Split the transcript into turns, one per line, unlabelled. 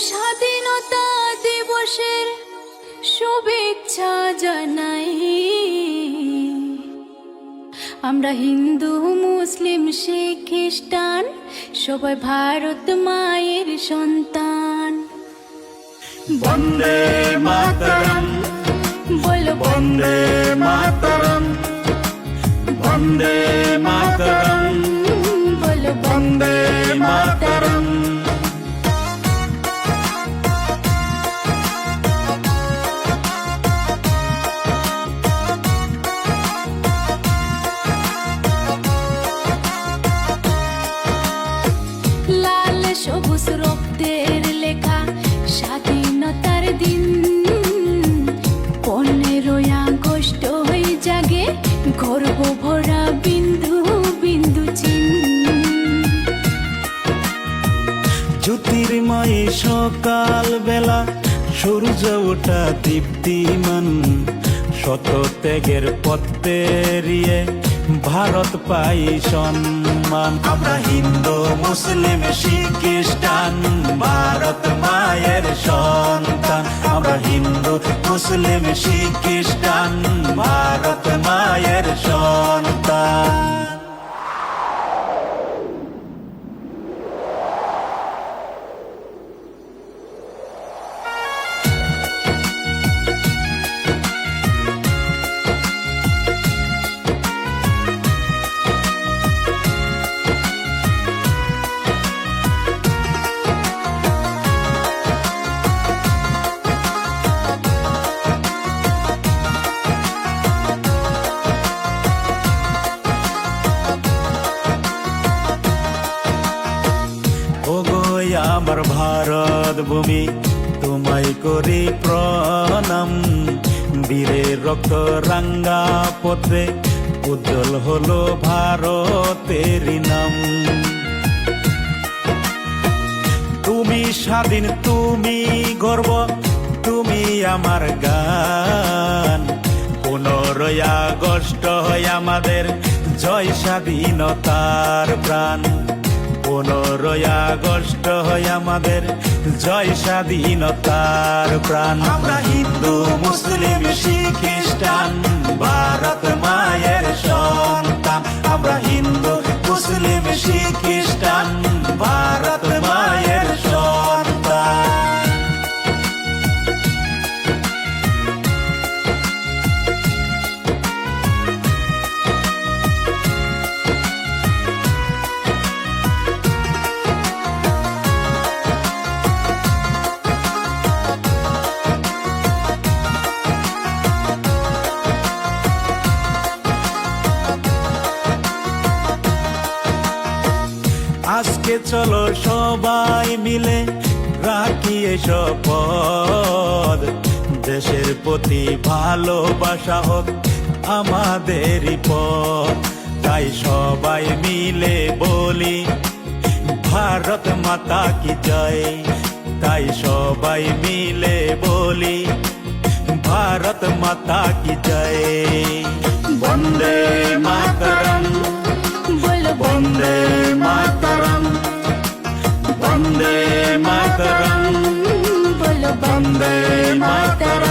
স্বাধীনতা দিবসের শুভেচ্ছা জানাই। আমরা হিন্দু, মুসলিম, শিখ, খ্রিস্টান সবাই ভারত মায়ের সন্তান।
বন্দে মাতরম,
বলো
বন্দে মাতরম, বন্দে মাতরম,
বলো
বন্দে মাতরম।
লাল সবুজ রক্তের লেখা স্বাধীনতার দিন। 15ই আগস্ট হয়ে জাগে গর্ব ভরা বিন্দু বিন্দু চিহ্ন।
জ্যোতির্ময়ী সকাল বেলা সূর্য ওঠা দীপ্তিমান, শত ত্যাগের পথ পেরিয়ে ভারত পাই সম্মান। আমরা হিন্দু, মুসলিম, শিখ, খ্রিস্টান ভারত মায়ের সন্তান। আমরা হিন্দু, মুসলিম, শিখ, খ্রিস্টান ভারত মায়ের সন্তান। আমার ভারত ভূমি তোমায় করি প্রণাম। বীরের রক্ত রাঙ্গা পথে উজ্জ্বল হলো ভারতের নাম। তুমি স্বাধীন, তুমি গর্ব, তুমি আমার গান। 15ই আগস্ট হয় আমাদের জয় স্বাধীনতার প্রাণ। 15ই আগস্ট হয় আমাদের জয় স্বাধীনতার প্রাণ। আমরা হিন্দু, মুসলিম, শিখ, খ্রিস্টান ভারত মায়ের সন্তান। আমরা হিন্দু, মুসলিম, শিখ, খ্রিস্টান ভারত মায়ের সন্তান। আজকে চলো সবাই মিলে রাখি শপথ, দেশের প্রতি ভালোবাসা হোক আমাদেরই পথ। তাই সবাই মিলে বলি ভারত মাতা কি জয়। তাই সবাই মিলে বলি ভারত মাতা কি জয়। বন্দে মাতরম,
বলো
বন্দে মাতরম, বন্দে মাতরম,
বলো
বন্দে মাতরম।